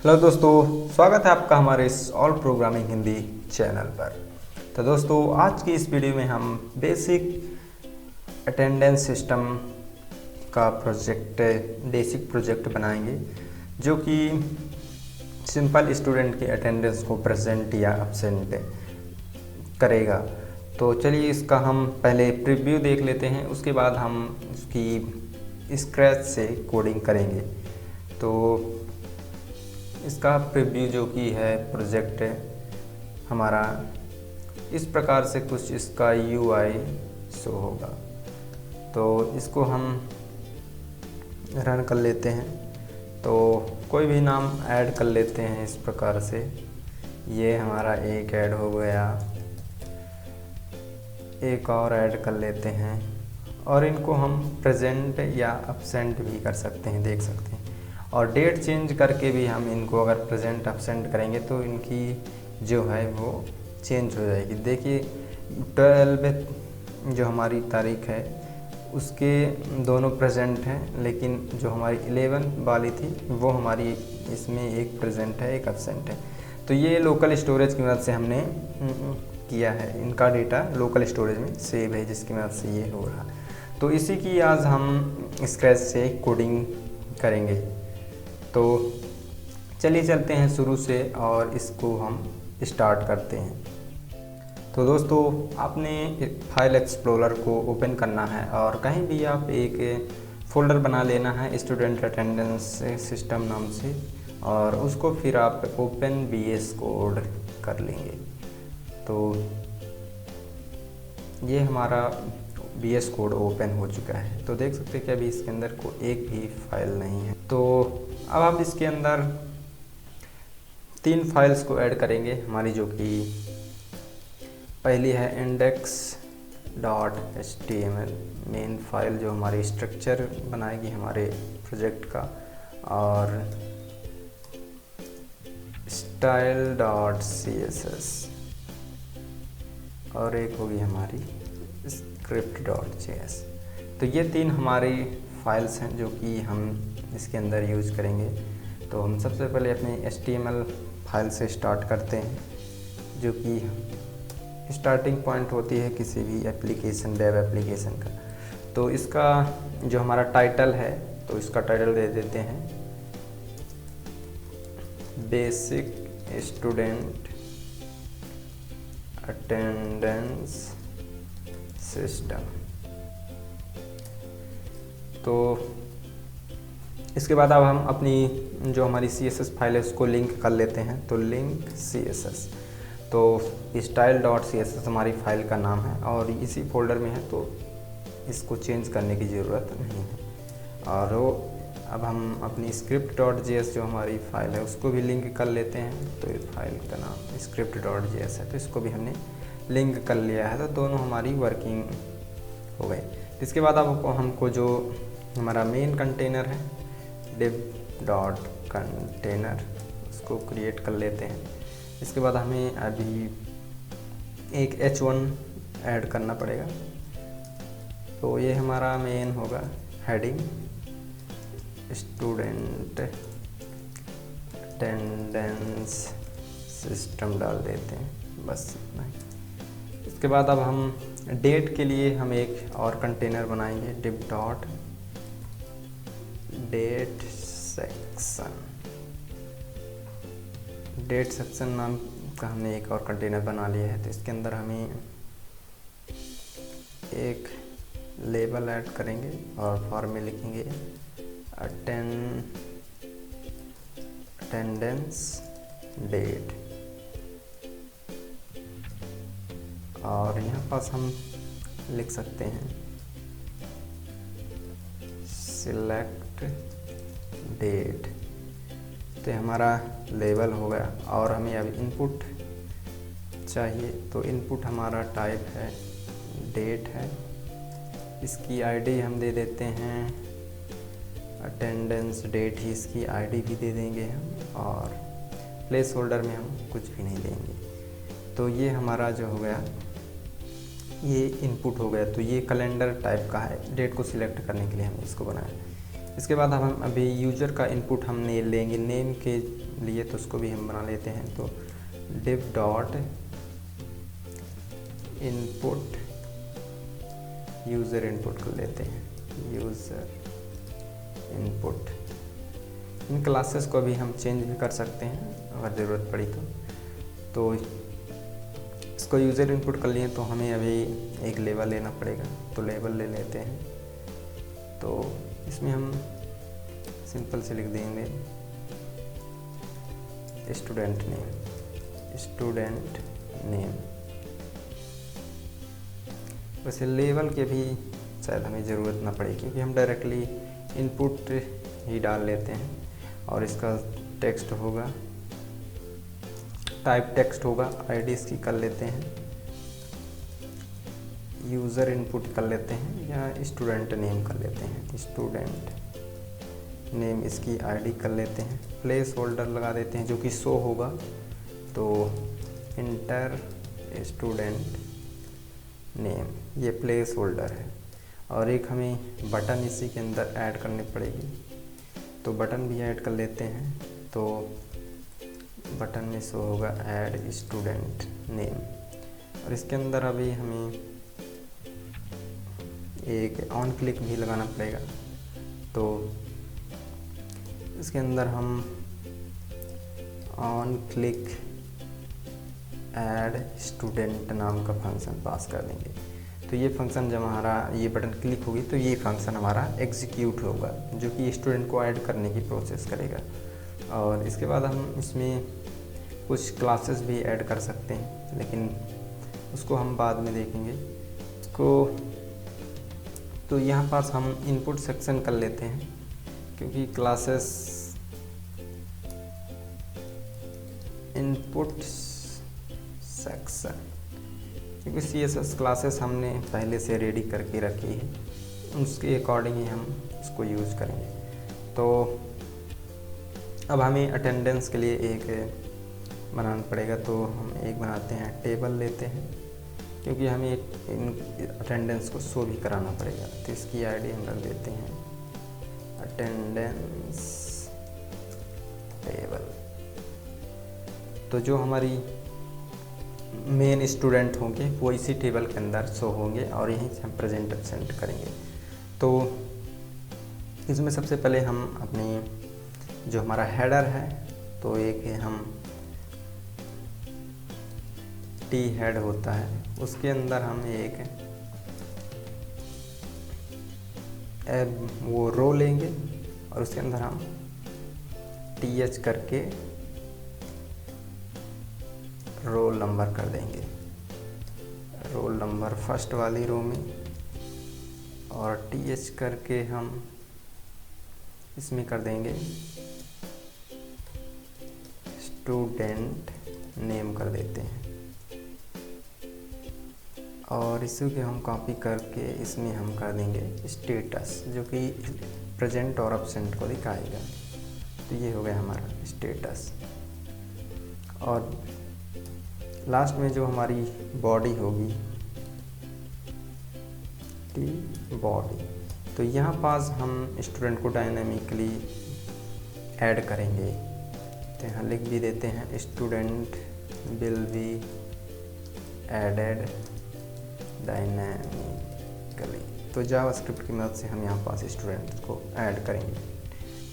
Hello दोस्तों, स्वागत है आपका हमारे इस ऑल प्रोग्रामिंग हिंदी चैनल पर। तो दोस्तों, आज की इस वीडियो में हम बेसिक अटेंडेंस सिस्टम का बेसिक प्रोजेक्ट बनाएंगे, जो कि सिंपल स्टूडेंट के अटेंडेंस को प्रेजेंट या एब्सेंट करेगा। तो चलिए इसका हम पहले प्रीव्यू देख लेते हैं, उसके बाद हम इसकी स्क्रैच से कोडिंग करेंगे। तो इसका प्रीव्यू जो कि है प्रोजेक्ट हमारा इस प्रकार से कुछ इसका UI शो होगा। तो इसको हम रन कर लेते हैं। तो कोई भी नाम ऐड कर लेते हैं इस प्रकार से। ये हमारा एक ऐड हो गया, एक और ऐड कर लेते हैं, और इनको हम प्रेजेंट या एब्सेंट भी कर सकते हैं, देख सकते हैं। और डेट चेंज करके भी हम इनको अगर प्रेजेंट एब्सेंट करेंगे तो इनकी जो है वो चेंज हो जाएगी। देखिए 12 जो हमारी तारीख है उसके दोनों प्रेजेंट हैं, लेकिन जो हमारी 11 वाली थी वो हमारी इसमें एक प्रेजेंट है, एक एब्सेंट है। तो ये लोकल स्टोरेज की मदद से हमने किया है, इनका डेटा लोकल स्टोरेज में सेव है, जिसकी मदद से ये हो रहा। तो इसी की आज हम स्क्रैच से कोडिंग करेंगे। तो चलिए चलते हैं शुरू से और इसको हम स्टार्ट करते हैं। तो दोस्तों, आपने फाइल एक्सप्लोरर को ओपन करना है और कहीं भी आप एक फ़ोल्डर बना लेना है स्टूडेंट अटेंडेंस सिस्टम नाम से, और उसको फिर आप ओपन VS कोड कर लेंगे। तो ये हमारा VS कोड ओपन हो चुका है। तो देख सकते हैं कि अभी इसके अंदर कोई एक भी फाइल नहीं है। तो अब हम इसके अंदर 3 फाइल्स को ऐड करेंगे हमारी, जो कि पहली है index.html मेन फाइल, जो हमारी स्ट्रक्चर बनाएगी हमारे प्रोजेक्ट का, और style.css, और एक होगी हमारी script.js। तो ये 3 हमारी फाइल्स हैं जो कि हम इसके अंदर यूज करेंगे। तो हम सबसे पहले अपने HTML फाइल से स्टार्ट करते हैं, जो कि स्टार्टिंग पॉइंट होती है किसी भी एप्लीकेशन, वेब एप्लीकेशन का। तो इसका जो हमारा टाइटल है, तो इसका टाइटल दे देते हैं बेसिक स्टूडेंट अटेंडेंस सिस्टम। तो इसके बाद अब हम अपनी जो हमारी CSS फाइल है उसको लिंक कर लेते हैं। तो लिंक CSS, तो style.css हमारी फाइल का नाम है और इसी फोल्डर में है, तो इसको चेंज करने की ज़रूरत नहीं है। और वो अब हम अपनी script.js जो हमारी फाइल है उसको भी लिंक कर लेते हैं। तो इस फाइल का नाम script.js है, तो इसको भी हमने लिंक कर लिया है। तो दोनों हमारी वर्किंग हो गई। इसके बाद अब हमको जो हमारा मेन कंटेनर है div.container, उसको क्रिएट कर लेते हैं। इसके बाद हमें अभी एक h1 ऐड करना पड़ेगा। तो ये हमारा मेन होगा, हेडिंग स्टूडेंट अटेंडेंस सिस्टम डाल देते हैं, बस इतना ही। इसके बाद अब हम डेट के लिए हम एक और कंटेनर बनाएंगे, div.date सेक्शन। डेट सेक्शन नाम का हमने एक और कंटेनर बना लिया है। तो इसके अंदर हमें एक लेबल ऐड करेंगे और फॉर्म में लिखेंगे अटेंडेंस डेट, और यहाँ पास हम लिख सकते हैं सिलेक्ट डेट। तो हमारा लेबल हो गया। और हमें अब इनपुट चाहिए, तो इनपुट हमारा टाइप है डेट है। इसकी ID हम दे देते हैं अटेंडेंस डेट ही, इसकी ID भी दे देंगे हम, और प्लेस होल्डर में हम कुछ भी नहीं देंगे। तो ये हमारा जो हो गया, ये इनपुट हो गया। तो ये कैलेंडर टाइप का है, डेट को सिलेक्ट करने के लिए हमने इसको बनाया। इसके बाद हम अभी यूज़र का इनपुट हमने लेंगे, नेम के लिए तो उसको भी हम बना लेते हैं। तो div dot input user input कर लेते हैं, यूज़र इनपुट। इन क्लासेस को भी हम चेंज भी कर सकते हैं अगर ज़रूरत पड़ी तो इसको यूज़र इनपुट कर लिए तो हमें अभी एक लेबल लेना पड़ेगा, तो लेबल ले लेते हैं। तो इसमें हम सिंपल से लिख देंगे स्टूडेंट नेम। वैसे लेबल के भी शायद हमें ज़रूरत ना पड़े क्योंकि हम डायरेक्टली इनपुट ही डाल लेते हैं और इसका टेक्स्ट होगा, टाइप टेक्स्ट होगा। आईडी इसकी कर लेते हैं यूज़र इनपुट कर लेते हैं या स्टूडेंट नेम कर लेते हैं, स्टूडेंट नेम इसकी आईडी कर लेते हैं। प्लेस होल्डर लगा देते हैं जो कि शो होगा, तो इंटर स्टूडेंट नेम ये प्लेस होल्डर है। और एक हमें बटन इसी के अंदर ऐड करनी पड़ेगी, तो बटन भी ऐड कर लेते हैं। तो बटन में शो होगा ऐड स्टूडेंट नेम, और इसके अंदर अभी हमें एक ऑन क्लिक भी लगाना पड़ेगा। तो इसके अंदर हम ऑन क्लिक ऐड स्टूडेंट नाम का फंक्शन पास कर देंगे। तो ये फंक्शन जब हमारा ये बटन क्लिक होगी तो ये फंक्शन हमारा एग्जीक्यूट होगा जो कि स्टूडेंट को ऐड करने की प्रोसेस करेगा। और इसके बाद हम इसमें कुछ क्लासेस भी ऐड कर सकते हैं, लेकिन उसको हम बाद में देखेंगे। तो यहाँ पास हम इनपुट सेक्शन कर लेते हैं क्योंकि क्लासेस इनपुट सेक्शन, क्योंकि CSS क्लासेस हमने पहले से रेडी करके रखी है, उसके अकॉर्डिंग ही हम इसको यूज़ करेंगे। तो अब हमें अटेंडेंस के लिए एक बनाना पड़ेगा, तो हम एक बनाते हैं, टेबल लेते हैं क्योंकि हमें इन अटेंडेंस को शो भी कराना पड़ेगा। तो इसकी आईडी हम रख देते हैं अटेंडेंस टेबल। तो जो हमारी मेन स्टूडेंट होंगे वो इसी टेबल के अंदर शो होंगे और यहीं से हम प्रेजेंट एब्सेंट करेंगे। तो इसमें सबसे पहले हम अपनी जो हमारा हेडर है, तो एक हम टी हेड होता है, उसके अंदर हम एक वो रो लेंगे और उसके अंदर हम TH करके रोल नंबर कर देंगे, रोल नंबर फर्स्ट वाली रो में, और TH करके हम इसमें कर देंगे स्टूडेंट नेम कर देते हैं। और इसी के हम कॉपी करके इसमें हम कर देंगे स्टेटस जो कि प्रेजेंट और एब्सेंट को दिखाएगा। तो ये हो गया हमारा स्टेटस। और लास्ट में जो हमारी बॉडी होगी बॉडी, तो यहाँ पास हम स्टूडेंट को डायनामिकली ऐड करेंगे। तो यहाँ लिख भी देते हैं student will be added dynamically. तो जावास्क्रिप्ट की मदद से हम यहाँ पास स्टूडेंट को ऐड करेंगे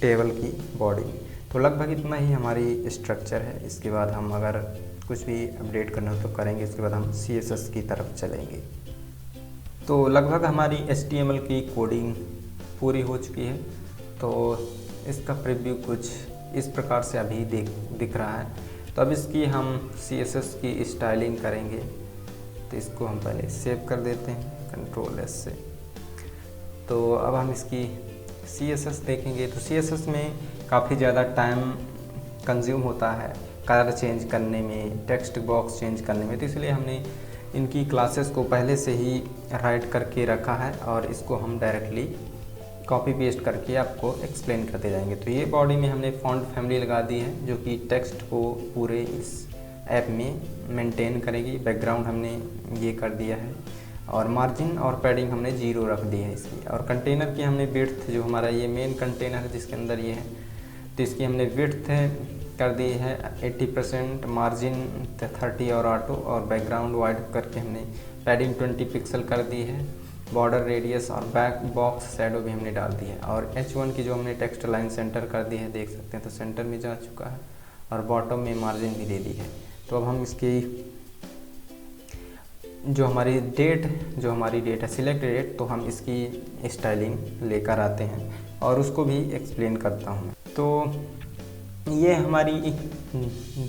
टेबल की बॉडी। तो लगभग इतना ही हमारी स्ट्रक्चर है। इसके बाद हम अगर कुछ भी अपडेट करना हो तो करेंगे, इसके बाद हम CSS की तरफ चलेंगे। तो लगभग हमारी HTML की कोडिंग पूरी हो चुकी है। तो इसका प्रीव्यू कुछ इस प्रकार से अभी दिख रहा है। तो अब इसकी हम CSS की स्टाइलिंग करेंगे। तो इसको हम पहले सेव कर देते हैं Ctrl+S से। तो अब हम इसकी CSS देखेंगे। तो CSS में काफ़ी ज़्यादा टाइम कंज्यूम होता है कलर चेंज करने में, टेक्स्ट बॉक्स चेंज करने में। तो इसलिए हमने इनकी क्लासेस को पहले से ही राइट करके रखा है और इसको हम डायरेक्टली कॉपी पेस्ट करके आपको एक्सप्लेन करते जाएंगे। तो ये बॉडी में हमने फॉन्ट फैमिली लगा दी है जो कि टेक्स्ट को पूरे इस ऐप में मेंटेन करेगी। बैकग्राउंड हमने ये कर दिया है और मार्जिन और पैडिंग हमने 0 रख दी है इसकी। और कंटेनर की हमने विड्थ, जो हमारा ये मेन कंटेनर है जिसके अंदर ये है, तो इसकी हमने विड्थ कर दी है 80%, मार्जिन 30 और ऑटो, और बैकग्राउंड वाइट करके हमने पैडिंग 20 पिक्सल कर दी है। बॉर्डर रेडियस और बैक बॉक्स शैडो भी हमने डाल दी है। और H1 की जो हमने टेक्स्ट लाइन सेंटर कर दी है, देख सकते हैं तो सेंटर में जा चुका है, और बॉटम में मार्जिन भी दे दी है। तो अब हम इसकी जो हमारी डेट है सिलेक्ट डेट, तो हम इसकी स्टाइलिंग लेकर आते हैं और उसको भी एक्सप्लेन करता हूँ। तो ये हमारी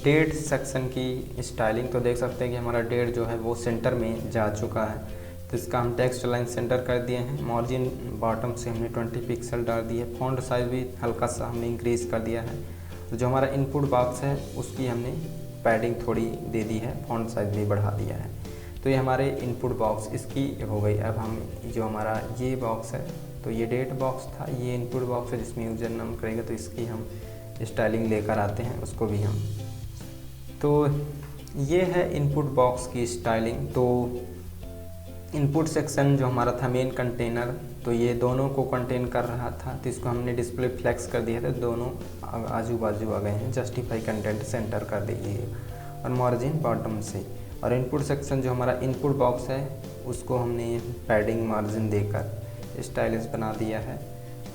डेट सेक्शन की स्टाइलिंग, तो देख सकते हैं कि हमारा डेट जो है वो सेंटर में जा चुका है। तो इसका हम टेक्स्ट लाइन सेंटर कर दिए हैं। मार्जिन बॉटम से हमने 20 पिक्सल डाल दी है। फॉन्ट साइज भी हल्का सा हमने इंक्रीज़ कर दिया है। तो जो हमारा इनपुट बॉक्स है उसकी हमने पैडिंग थोड़ी दे दी है, फॉन्ट साइज भी बढ़ा दिया है। तो ये हमारे इनपुट बॉक्स इसकी हो गई। अब हम जो हमारा ये बॉक्स है, तो ये डेट बॉक्स था, ये इनपुट बॉक्स है जिसमें यूज़र नाम करेगा, तो इसकी हम स्टाइलिंग लेकर आते हैं, उसको भी हम। तो ये है इनपुट बॉक्स की स्टाइलिंग। तो इनपुट सेक्शन जो हमारा था मेन कंटेनर, तो ये दोनों को कंटेन कर रहा था, तो इसको हमने डिस्प्ले फ्लेक्स कर दिया था, दोनों आजू बाजू आ गए हैं। जस्टिफाई कंटेंट सेंटर कर दीजिए और मार्जिन बॉटम से। और इनपुट सेक्शन जो हमारा इनपुट बॉक्स है उसको हमने पैडिंग मार्जिन देकर स्टाइलिश बना दिया है।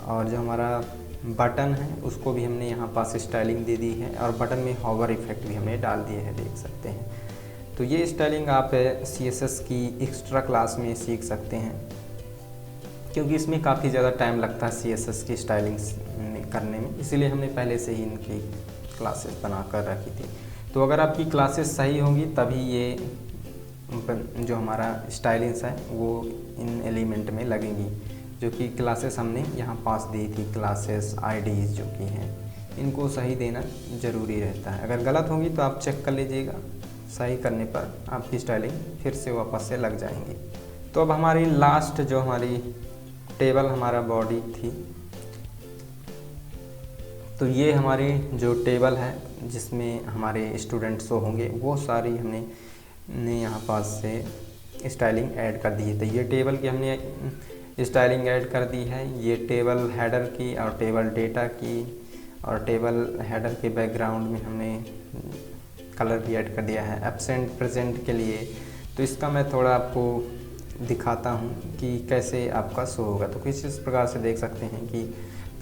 और जो हमारा बटन है उसको भी हमने यहाँ पास स्टाइलिंग दे दी है, और बटन में हॉवर इफेक्ट भी हमने डाल दिए हैं, देख सकते हैं। तो ये स्टाइलिंग आप CSS की एक्स्ट्रा क्लास में सीख सकते हैं, क्योंकि इसमें काफ़ी ज़्यादा टाइम लगता है CSS की स्टाइलिंग करने में, इसीलिए हमने पहले से ही इनकी क्लासेस बना कर रखी थी। तो अगर आपकी क्लासेस सही होंगी तभी ये जो हमारा स्टाइलिंग्स है वो इन एलिमेंट में लगेंगी, जो कि क्लासेस हमने यहाँ पास दी थी। क्लासेस IDs जो कि हैं, इनको सही देना ज़रूरी रहता है। अगर गलत होंगी तो आप चेक कर लीजिएगा, सही करने पर आपकी स्टाइलिंग फिर से वापस से लग जाएंगी। तो अब हमारी लास्ट जो हमारी टेबल हमारा बॉडी थी, तो ये हमारी जो टेबल है जिसमें हमारे स्टूडेंट शो होंगे, वो सारी हमने यहाँ पास से स्टाइलिंग ऐड कर दी है। तो ये टेबल की हमने स्टाइलिंग ऐड कर दी है, ये टेबल हेडर की और टेबल डेटा की, और टेबल हेडर के बैकग्राउंड में हमने कलर भी ऐड कर दिया है एब्सेंट प्रेजेंट के लिए। तो इसका मैं थोड़ा आपको दिखाता हूँ कि कैसे आपका शो होगा। तो किस प्रकार से देख सकते हैं कि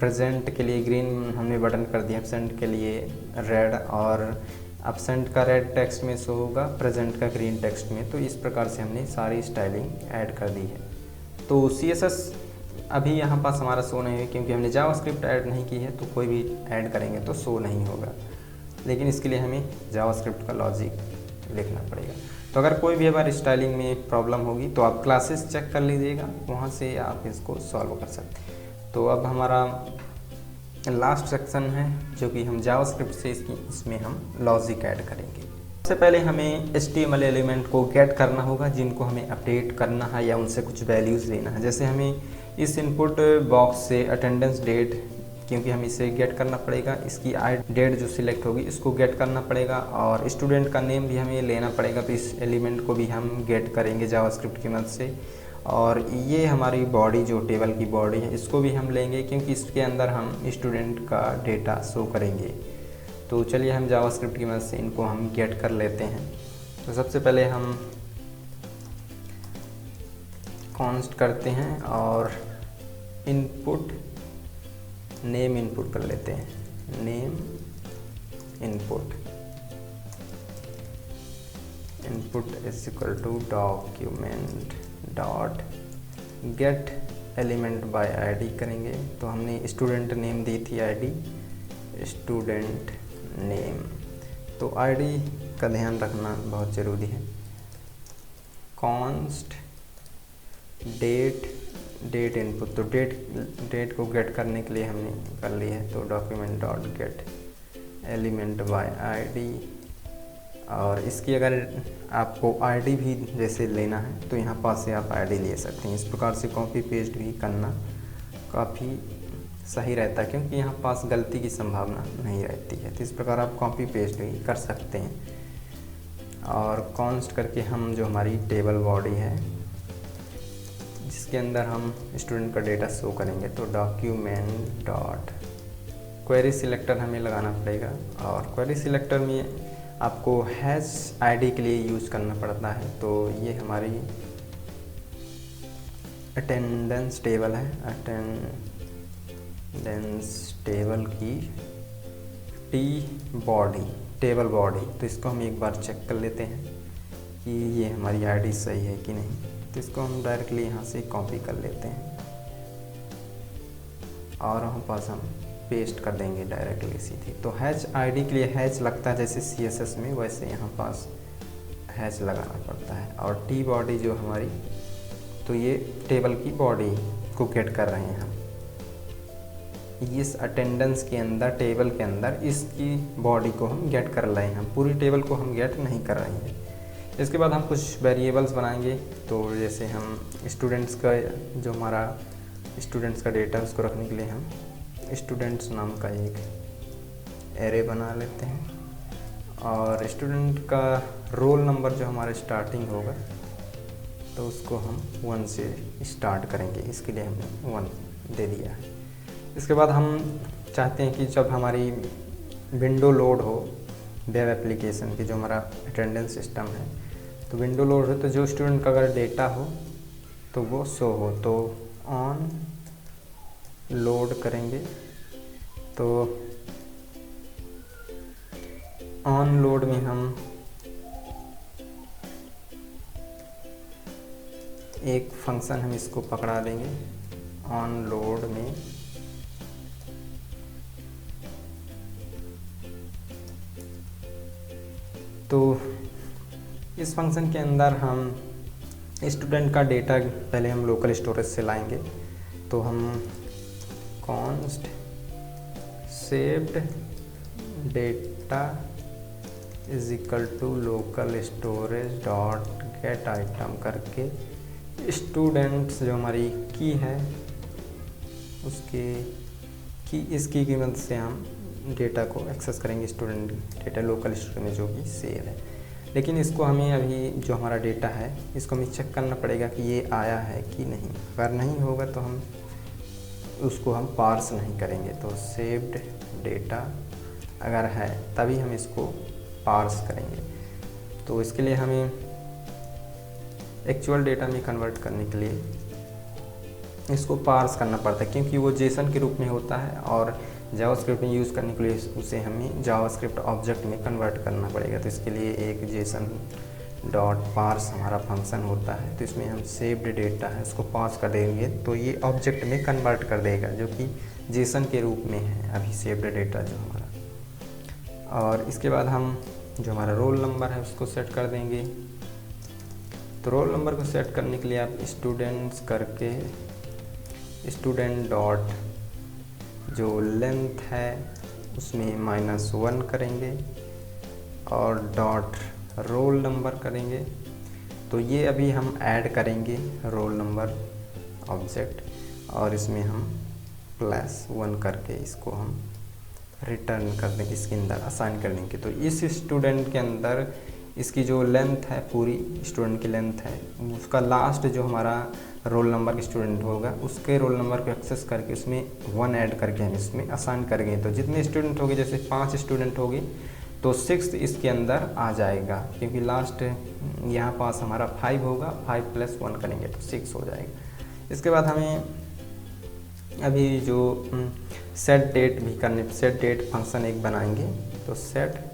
प्रेजेंट के लिए ग्रीन हमने बटन कर दिया, एब्सेंट के लिए रेड, और एब्सेंट का रेड टेक्स्ट में शो होगा, प्रेजेंट का ग्रीन टेक्स्ट में। तो इस प्रकार से हमने सारी स्टाइलिंग ऐड कर दी है। तो CSS अभी यहाँ पास हमारा शो नहीं है, क्योंकि हमने जावास्क्रिप्ट ऐड नहीं की है। तो कोई भी ऐड करेंगे तो शो नहीं होगा, लेकिन इसके लिए हमें जावास्क्रिप्ट का लॉजिक लिखना पड़ेगा। तो अगर कोई भी हमारी स्टाइलिंग में प्रॉब्लम होगी तो आप क्लासेस चेक कर लीजिएगा, वहाँ से आप इसको सॉल्व कर सकते हैं। तो अब हमारा लास्ट सेक्शन है जो कि हम जावास्क्रिप्ट से इसमें हम लॉजिक ऐड करेंगे। सबसे पहले हमें HTML एलिमेंट को गेट करना होगा, जिनको हमें अपडेट करना है या उनसे कुछ वैल्यूज़ लेना है। जैसे हमें इस इनपुट बॉक्स से अटेंडेंस डेट, क्योंकि हम इसे गेट करना पड़ेगा, इसकी डेट जो सिलेक्ट होगी इसको गेट करना पड़ेगा, और स्टूडेंट का नेम भी हमें लेना पड़ेगा। तो इस एलिमेंट को भी हम गेट करेंगे जावास्क्रिप्ट की मदद से। और ये हमारी बॉडी जो टेबल की बॉडी है इसको भी हम लेंगे, क्योंकि इसके अंदर हम स्टूडेंट का डेटा शो करेंगे। तो चलिए हम जावास्क्रिप्ट की मदद से इनको हम गेट कर लेते हैं। तो सबसे पहले हम कॉन्स्ट करते हैं और इनपुट नेम इनपुट कर लेते हैं, name input is equal to document dot get element by ID करेंगे। तो हमने स्टूडेंट नेम दी थी ID, स्टूडेंट नेम। तो ID का ध्यान रखना बहुत ज़रूरी है। कॉन्स्ट डेट इनपुट, तो डेट को गेट करने के लिए हमने कर ली है। तो document dot get element by ID, और इसकी अगर आपको ID भी जैसे लेना है तो यहाँ पास से आप ID ले सकते हैं। इस प्रकार से कॉपी पेस्ट भी करना काफ़ी सही रहता है, क्योंकि यहाँ पास गलती की संभावना नहीं रहती है। तो इस प्रकार आप कॉपी पेस्ट भी कर सकते हैं। और कॉन्स्ट करके हम जो हमारी टेबल बॉडी है जिसके अंदर हम स्टूडेंट का डेटा शो करेंगे, तो डॉक्यूमेंट डॉट क्वेरी सिलेक्टर हमें लगाना पड़ेगा, और क्वेरी सिलेक्टर में आपको हैश आईडी के लिए यूज़ करना पड़ता है। तो ये हमारी अटेंडेंस टेबल है, अटेंडेंस टेबल की टेबल बॉडी। तो इसको हम एक बार चेक कर लेते हैं कि ये हमारी आईडी सही है कि नहीं। तो इसको हम डायरेक्टली यहाँ से कॉपी कर लेते हैं और हम पास हम पेस्ट कर देंगे डायरेक्टली सीधी। तो हैच आईडी के लिए हैच लगता है जैसे CSS में, वैसे यहाँ पास हैच लगाना पड़ता है। और टी बॉडी जो हमारी, तो ये टेबल की बॉडी को गेट कर रहे हैं हम इस अटेंडेंस के अंदर, टेबल के अंदर इसकी बॉडी को हम गेट कर रहे हैं, पूरी टेबल को हम गेट नहीं कर रहे हैं। इसके बाद हम कुछ वेरिएबल्स बनाएंगे। तो जैसे हम स्टूडेंट्स का, जो हमारा स्टूडेंट्स का डेटा उसको रखने के लिए हम स्टूडेंट्स नाम का एक एरे बना लेते हैं, और स्टूडेंट का रोल नंबर जो हमारा स्टार्टिंग होगा तो उसको हम 1 से स्टार्ट करेंगे। इसके लिए हमने 1 दे दिया है। इसके बाद हम चाहते हैं कि जब हमारी विंडो लोड हो वेब एप्लीकेशन की, जो हमारा अटेंडेंस सिस्टम है, तो विंडो लोड हो तो जो स्टूडेंट का अगर डेटा हो तो वो शो हो। तो ऑन लोड करेंगे, तो ऑन लोड में हम एक फंक्शन हम इसको पकड़ा देंगे ऑन लोड में। तो इस फंक्शन के अंदर हम स्टूडेंट का डेटा पहले हम लोकल स्टोरेज से लाएंगे। तो हम const saved data is equal to local storage dot get item करके स्टूडेंट्स जो हमारी की है उसके इसकी की मदद से हम डेटा को एक्सेस करेंगे, स्टूडेंट डेटा लोकल स्टोरेज में जो भी सेव है। लेकिन इसको हमें अभी जो हमारा डेटा है इसको हमें चेक करना पड़ेगा कि ये आया है कि नहीं। अगर नहीं होगा तो हम उसको हम पार्स नहीं करेंगे। तो सेव्ड डेटा अगर है तभी हम इसको पार्स करेंगे। तो इसके लिए हमें एक्चुअल डेटा में कन्वर्ट करने के लिए इसको पार्स करना पड़ता है, क्योंकि वो जेसन के रूप में होता है और जावास्क्रिप्ट में यूज़ करने के लिए उसे हमें जावास्क्रिप्ट ऑब्जेक्ट में कन्वर्ट करना पड़ेगा। तो इसके लिए एक जेसन डॉट पार्स हमारा फंक्शन होता है। तो इसमें हम सेव्ड डेटा है उसको पास कर देंगे तो ये ऑब्जेक्ट में कन्वर्ट कर देगा, जो कि जेसन के रूप में है अभी सेव्ड डेटा जो हमारा। और इसके बाद हम जो हमारा रोल नंबर है उसको सेट कर देंगे। तो रोल नंबर को सेट करने के लिए आप स्टूडेंट्स करके स्टूडेंट डॉट जो लेंथ है उसमें -1 करेंगे और डॉट रोल नंबर करेंगे। तो ये अभी हम ऐड करेंगे रोल नंबर ऑब्जेक्ट, और इसमें हम +1 करके इसको हम रिटर्न कर देंगे, इसके अंदर असाइन कर देंगे। तो इस स्टूडेंट के अंदर इसकी जो लेंथ है, पूरी स्टूडेंट की लेंथ है, उसका लास्ट जो हमारा रोल नंबर के स्टूडेंट होगा उसके रोल नंबर को एक्सेस करके उसमें 1 ऐड करके हम इसमें असाइन करेंगे। तो जितने स्टूडेंट होंगे, जैसे 5 स्टूडेंट होगी तो 6 इसके अंदर आ जाएगा, क्योंकि लास्ट यहाँ पास हमारा 5 होगा, 5 + 1 करेंगे तो 6 हो जाएगा। इसके बाद हमें अभी जो सेट डेट भी करने, सेट डेट फंक्शन एक बनाएंगे। तो सेट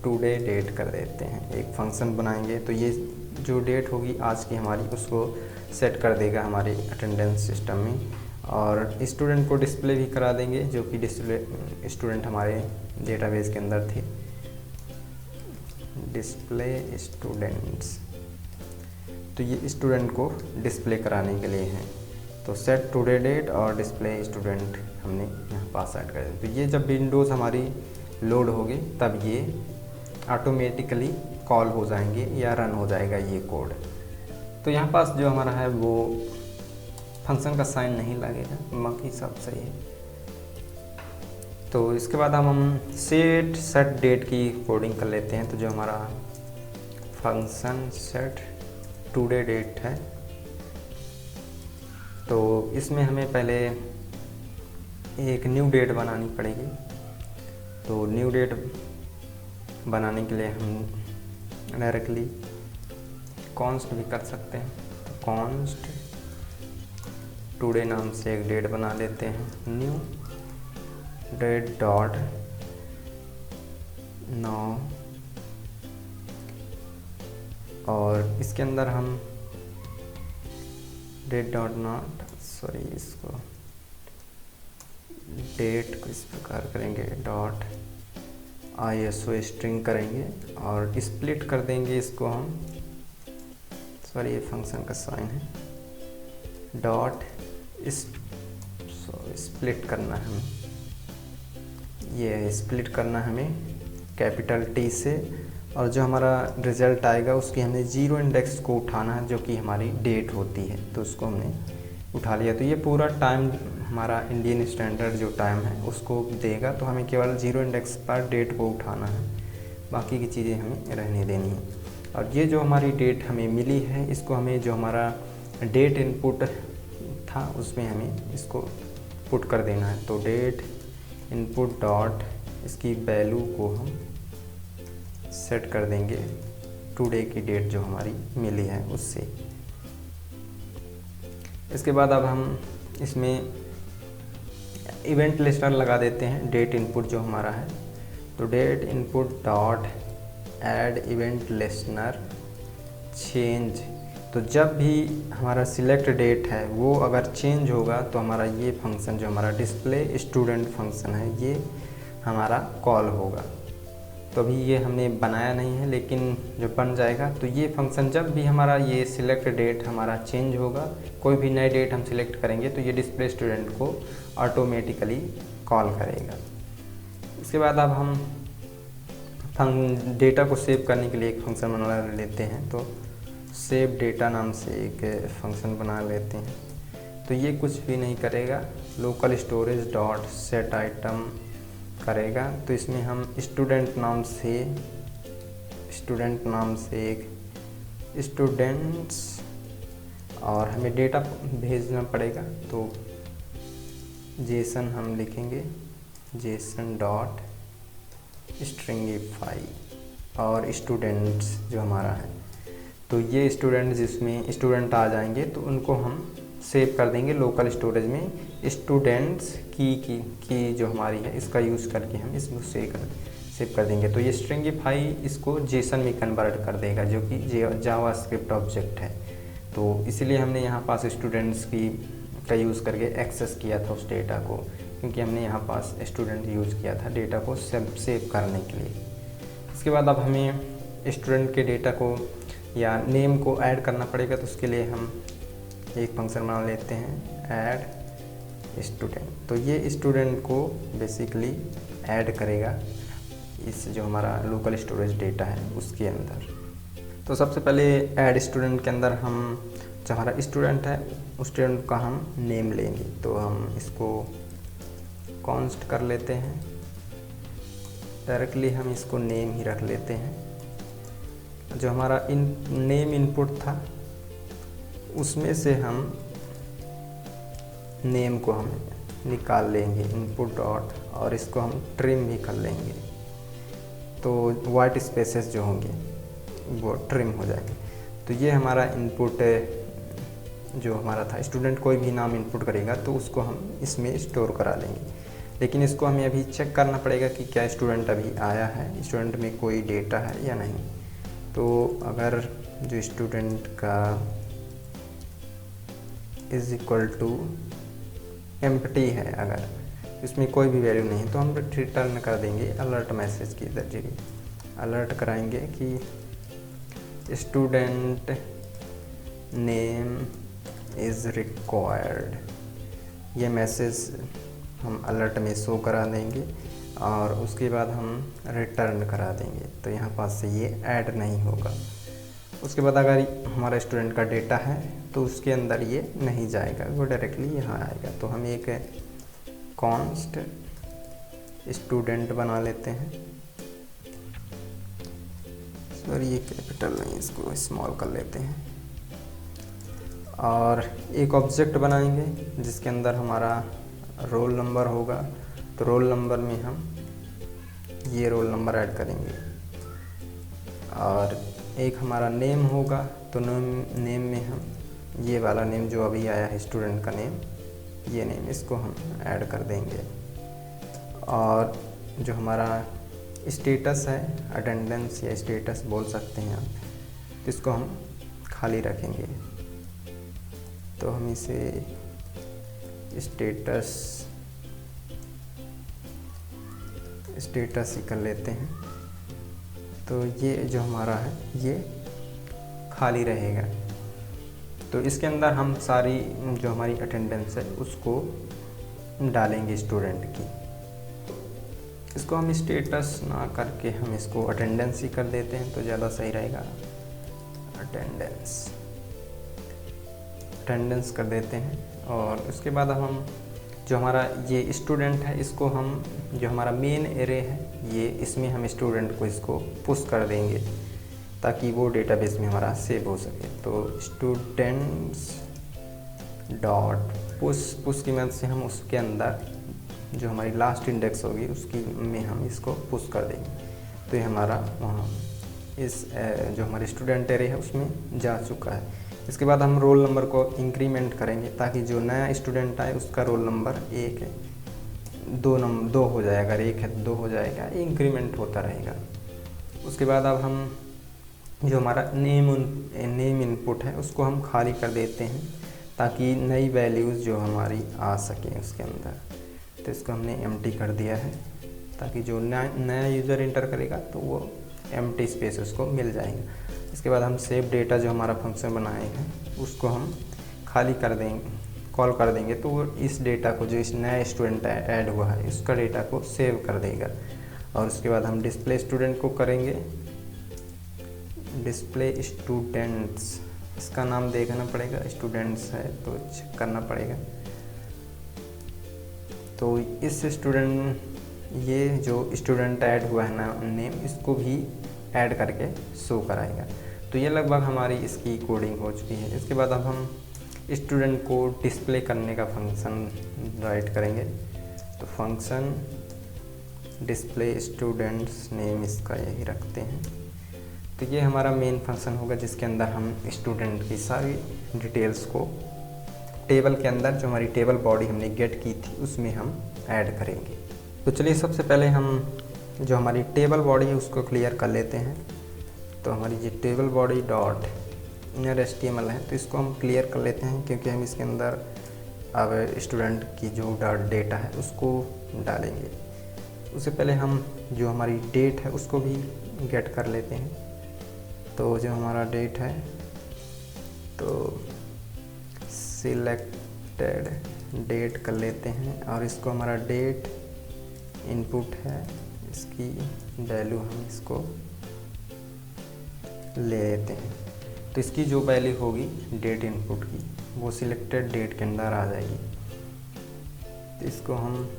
टुडे डेट कर देते हैं, एक फंक्शन बनाएंगे। तो ये जो डेट होगी आज की हमारी उसको सेट कर देगा हमारे अटेंडेंस सिस्टम में, और स्टूडेंट को डिस्प्ले भी करा देंगे, जो कि डिस्प्ले स्टूडेंट हमारे डेटाबेस के अंदर थे। डिस्प्ले स्टूडेंट्स, तो ये स्टूडेंट को डिस्प्ले कराने के लिए हैं। तो सेट टुडे डेट और डिस्प्ले स्टूडेंट हमने यहाँ पास ऐड कर दिया। तो ये जब विंडोज़ हमारी लोड होगी तब ये ऑटोमेटिकली कॉल हो जाएंगे या रन हो जाएगा ये कोड। तो यहाँ पास जो हमारा है वो फंक्शन का साइन नहीं लगेगा, बाकी सब सही है। तो इसके बाद हम सेट डेट की कोडिंग कर लेते हैं। तो जो हमारा फंक्शन सेट टुडे डेट है तो इसमें हमें पहले एक न्यू डेट बनानी पड़ेगी। तो न्यू डेट बनाने के लिए हम डायरेक्टली कॉन्स्ट भी कर सकते हैं। तो कॉन्स्ट टुडे नाम से एक डेट बना लेते हैं, न्यू डेट डॉट नाउ, और इसके अंदर हम डेट डॉट नॉट इसको डेट को इस प्रकार करेंगे, डॉट ISO स्ट्रिंग करेंगे और स्प्लिट कर देंगे इसको हम, ये फंक्शन का साइन है, डॉट स्प्लिट करना है हमें, ये स्प्लिट करना है हमें कैपिटल T से, और जो हमारा रिज़ल्ट आएगा उसकी हमें 0 इंडेक्स को उठाना है जो कि हमारी डेट होती है। तो उसको हमने उठा लिया। तो ये पूरा टाइम हमारा इंडियन स्टैंडर्ड जो टाइम है उसको देगा। तो हमें केवल 0 इंडेक्स पर डेट को उठाना है, बाकी की चीज़ें हमें रहने देनी है। और ये जो हमारी डेट हमें मिली है, इसको हमें जो हमारा डेट इनपुट था उसमें हमें इसको पुट कर देना है। तो डेट इनपुट डॉट इसकी वैल्यू को हम सेट कर देंगे टुडे की डेट जो हमारी मिली है उससे। इसके बाद अब हम इसमें इवेंट लिस्टर लगा देते हैं डेट इनपुट जो हमारा है। तो date input dot add event listener change. तो जब भी हमारा सिलेक्ट डेट है वो अगर चेंज होगा तो हमारा ये फंक्शन जो हमारा डिस्प्ले स्टूडेंट फंक्शन है ये हमारा कॉल होगा। तो अभी ये हमने बनाया नहीं है, लेकिन जो बन जाएगा तो ये फंक्शन जब भी हमारा ये सिलेक्ट डेट हमारा चेंज होगा, कोई भी नई डेट हम सिलेक्ट करेंगे तो ये डिस्प्ले स्टूडेंट को ऑटोमेटिकली कॉल करेगा। इसके बाद अब हम डेटा को सेव करने के लिए एक फंक्शन बना लेते हैं। तो सेव डेटा नाम से एक फंक्शन बना लेते हैं। तो ये कुछ भी नहीं करेगा, local storage dot set item करेगा। तो इसमें हम स्टूडेंट नाम से एक स्टूडेंट्स और हमें डेटा भेजना पड़ेगा। तो जेसन हम लिखेंगे, जेसन डॉट स्ट्रिंगिफाई और स्टूडेंट्स जो हमारा है। तो ये स्टूडेंट जिसमें स्टूडेंट आ जाएंगे तो उनको हम सेव कर देंगे लोकल स्टोरेज में। स्टूडेंट्स की जो हमारी है इसका यूज़ करके हम इसको सेव कर देंगे। तो ये स्ट्रिंगिफाई इसको जेसन में कन्वर्ट कर देगा जो कि जावास्क्रिप्ट ऑब्जेक्ट है। तो इसीलिए हमने यहाँ पास स्टूडेंट्स का यूज़ करके एक्सेस किया था उस डेटा को, क्योंकि हमने यहाँ पास स्टूडेंट यूज़ किया था डेटा को सेव करने के लिए। इसके बाद अब हमें स्टूडेंट के डेटा को या नेम को ऐड करना पड़ेगा। तो उसके लिए हम एक फंक्शन बना लेते हैं, ऐड स्टूडेंट। तो ये स्टूडेंट को बेसिकली ऐड करेगा इस जो हमारा लोकल स्टोरेज डेटा है उसके अंदर। तो सबसे पहले ऐड स्टूडेंट के अंदर हम जो हमारा स्टूडेंट है उस स्टूडेंट का हम नेम लेंगे। तो हम इसको कॉन्स्ट कर लेते हैं, डायरेक्टली हम इसको नेम ही रख लेते हैं। जो हमारा नेम इनपुट था उसमें से हम नेम को हम निकाल लेंगे इनपुट डॉट, और इसको हम ट्रिम भी कर लेंगे। तो वाइट स्पेसेस जो होंगे वो ट्रिम हो जाएंगे। तो ये हमारा इनपुट जो हमारा था, स्टूडेंट कोई भी नाम इनपुट करेगा तो उसको हम इसमें स्टोर करा लेंगे। लेकिन इसको हमें अभी चेक करना पड़ेगा कि क्या स्टूडेंट अभी आया है, स्टूडेंट में कोई डेटा है या नहीं। तो अगर जो स्टूडेंट का इज इक्वल टू एम्प्टी है, अगर इसमें कोई भी वैल्यू नहीं तो हम रिटर्न कर देंगे अलर्ट मैसेज के जरिए। अलर्ट कराएंगे कि स्टूडेंट नेम इज़ रिक्वायर्ड, ये मैसेज हम अलर्ट में शो करा देंगे और उसके बाद हम रिटर्न करा देंगे। तो यहाँ पास से ये ऐड नहीं होगा। उसके बाद अगर हमारा स्टूडेंट का डेटा है तो उसके अंदर ये नहीं जाएगा, वो डायरेक्टली यहाँ आएगा। तो हम एक कॉन्स्ट स्टूडेंट बना लेते हैं। सॉरी ये कैपिटल नहीं, इसको स्मॉल कर लेते हैं। और एक ऑब्जेक्ट बनाएंगे जिसके अंदर हमारा रोल नंबर होगा। तो रोल नंबर में हम ये रोल नंबर ऐड करेंगे। और एक हमारा नेम होगा, तो नेम में हम ये वाला नेम जो अभी आया है स्टूडेंट का नेम, ये नेम इसको हम ऐड कर देंगे। और जो हमारा स्टेटस है, अटेंडेंस या स्टेटस बोल सकते हैं आप, तो इसको हम खाली रखेंगे। तो हम इसे स्टेटस ही कर लेते हैं। तो ये जो हमारा है ये खाली रहेगा। तो इसके अंदर हम सारी जो हमारी अटेंडेंस है उसको डालेंगे स्टूडेंट की। इसको हम स्टेटस ना करके हम इसको अटेंडेंस ही कर देते हैं तो ज़्यादा सही रहेगा। अटेंडेंस कर देते हैं। और उसके बाद हम जो हमारा ये स्टूडेंट है इसको हम जो हमारा मेन एरे है ये, इसमें हम स्टूडेंट को इसको पुश कर देंगे ताकि वो डेटाबेस में हमारा सेव हो सके। तो स्टूडेंट्स डॉट पुश की मदद से हम उसके अंदर जो हमारी लास्ट इंडेक्स होगी उसकी में हम इसको पुश कर देंगे। तो ये हमारा वहाँ इस जो हमारे स्टूडेंट एरे है उसमें जा चुका है। इसके बाद हम रोल नंबर को इंक्रीमेंट करेंगे ताकि जो नया स्टूडेंट आए उसका रोल नंबर 1 है, 2 हो जाएगा, 1 है 2 हो जाएगा, इंक्रीमेंट होता रहेगा। उसके बाद अब हम जो हमारा नेम इनपुट है उसको हम खाली कर देते हैं ताकि नई वैल्यूज़ जो हमारी आ सकें उसके अंदर। तो इसको हमने एम्प्टी कर दिया है ताकि जो नया यूज़र इंटर करेगा तो वो एम्प्टी स्पेस उसको मिल जाएगा। इसके बाद हम सेव डेटा जो हमारा फंक्शन बनाए हैं उसको हम खाली कर देंगे, कॉल कर देंगे। तो वो इस डेटा को जो इस नया स्टूडेंट ऐड हुआ है उसका डेटा को सेव कर देगा। और उसके बाद हम डिस्प्ले स्टूडेंट को करेंगे डिस्प्ले स्टूडेंट्स, इसका नाम देखना पड़ेगा, स्टूडेंट्स है तो चेक करना पड़ेगा। तो इस स्टूडेंट ये जो स्टूडेंट ऐड हुआ है ना नेम, इसको भी ऐड करके शो कराएगा। तो ये लगभग हमारी इसकी कोडिंग हो चुकी है। इसके बाद अब हम स्टूडेंट को डिस्प्ले करने का फंक्शन राइट करेंगे। तो फंक्शन डिस्प्ले स्टूडेंट्स नेम, इसका यही रखते हैं। तो ये हमारा मेन फंक्शन होगा जिसके अंदर हम स्टूडेंट की सारी डिटेल्स को टेबल के अंदर जो हमारी टेबल बॉडी हमने गेट की थी उसमें हम ऐड करेंगे। तो चलिए सबसे पहले हम जो हमारी टेबल बॉडी है उसको क्लियर कर लेते हैं। तो हमारी ये table body dot inner HTML है तो इसको हम क्लियर कर लेते हैं क्योंकि हम इसके अंदर अब स्टूडेंट की जो डेटा है उसको डालेंगे। उससे पहले हम जो हमारी डेट है उसको भी गेट कर लेते हैं। तो जो हमारा डेट है तो सिलेक्टेड डेट कर लेते हैं और इसको हमारा डेट इनपुट है, इसकी वैल्यू हम इसको ले लेते हैं। तो इसकी जो वैल्यू होगी डेट इनपुट की वो सिलेक्टेड डेट के अंदर आ जाएगी। तो इसको हम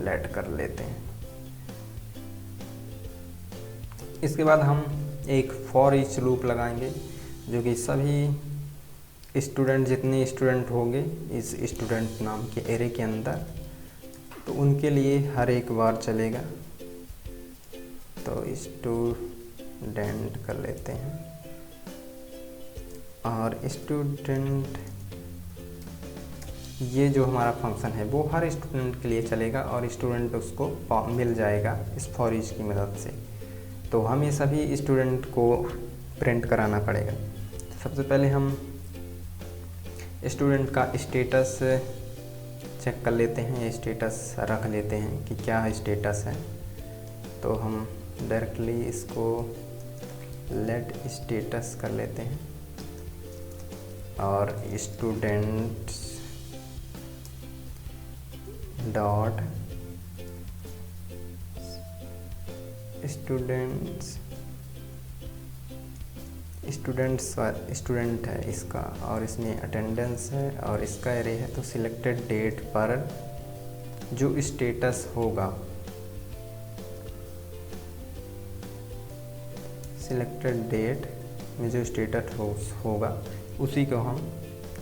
लेट कर लेते हैं। इसके बाद हम एक फॉर ईच लूप लगाएंगे जो कि सभी स्टूडेंट जितने स्टूडेंट होंगे इस स्टूडेंट नाम के एरे के अंदर तो उनके लिए हर एक बार चलेगा। तो स्टूडेंट कर लेते हैं और स्टूडेंट ये जो हमारा फंक्शन है वो हर स्टूडेंट के लिए चलेगा और स्टूडेंट उसको मिल जाएगा इस फॉर ईच की मदद से। तो हमें सभी स्टूडेंट को प्रिंट कराना पड़ेगा। सबसे पहले हम स्टूडेंट का स्टेटस चेक कर लेते हैं, ये स्टेटस रख लेते हैं कि क्या स्टेटस है। तो हम डायरेक्टली इसको लेट स्टेटस कर लेते हैं और स्टूडेंट्स डॉट स्टूडेंट है इसका और इसमें अटेंडेंस है और इसका एरे है। तो सिलेक्टेड डेट पर जो स्टेटस होगा, सिलेक्टेड डेट में जो स्टेटस होगा उसी को हम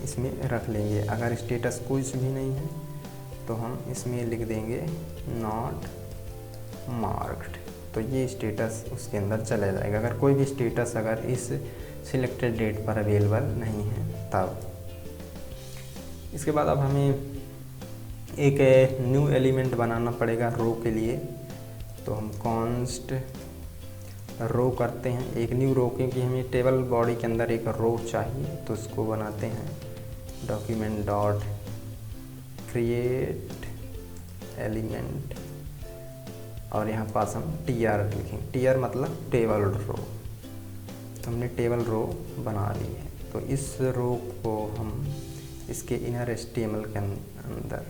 इसमें रख लेंगे। अगर स्टेटस कुछ भी नहीं है तो हम इसमें लिख देंगे नॉट मार्क्ड, तो ये स्टेटस उसके अंदर चला जाएगा। अगर कोई भी स्टेटस अगर इस सिलेक्टेड डेट पर अवेलेबल नहीं है तब। इसके बाद अब हमें एक न्यू एलिमेंट बनाना पड़ेगा रो के लिए, तो हम कॉन्स्ट रो करते हैं एक न्यू रो, क्योंकि हमें टेबल बॉडी के अंदर एक रो चाहिए, तो उसको बनाते हैं डॉक्यूमेंट डॉट क्रिएट एलिमेंट और यहाँ पास हम टीआर लिखेंगे। टीआर मतलब टेबल रो, तो हमने टेबल रो बना ली है। तो इस रो को हम इसके इनर एचटीएमएल के अंदर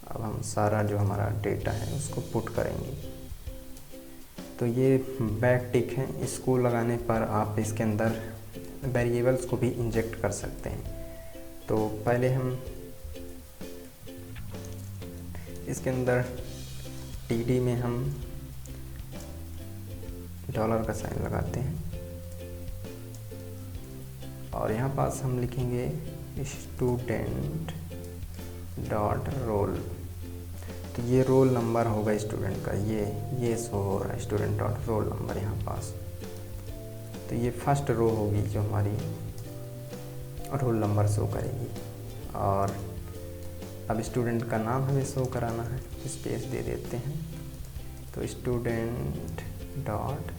अब हम सारा जो हमारा डेटा है उसको पुट करेंगे। तो ये बैक टिक है, इसको लगाने पर आप इसके अंदर वेरिएबल्स को भी इंजेक्ट कर सकते हैं। तो पहले हम इसके अंदर टीडी में हम डॉलर का साइन लगाते हैं और यहाँ पास हम लिखेंगे स्टूडेंट डॉट रोल, तो ये रोल नंबर होगा स्टूडेंट का, ये शो हो रहा है स्टूडेंट डॉट रोल नंबर यहाँ पास। तो ये फर्स्ट रो होगी जो हमारी रोल नंबर शो करेगी। और अब स्टूडेंट का नाम हमें शो कराना है, स्पेस दे देते हैं, तो स्टूडेंट डॉट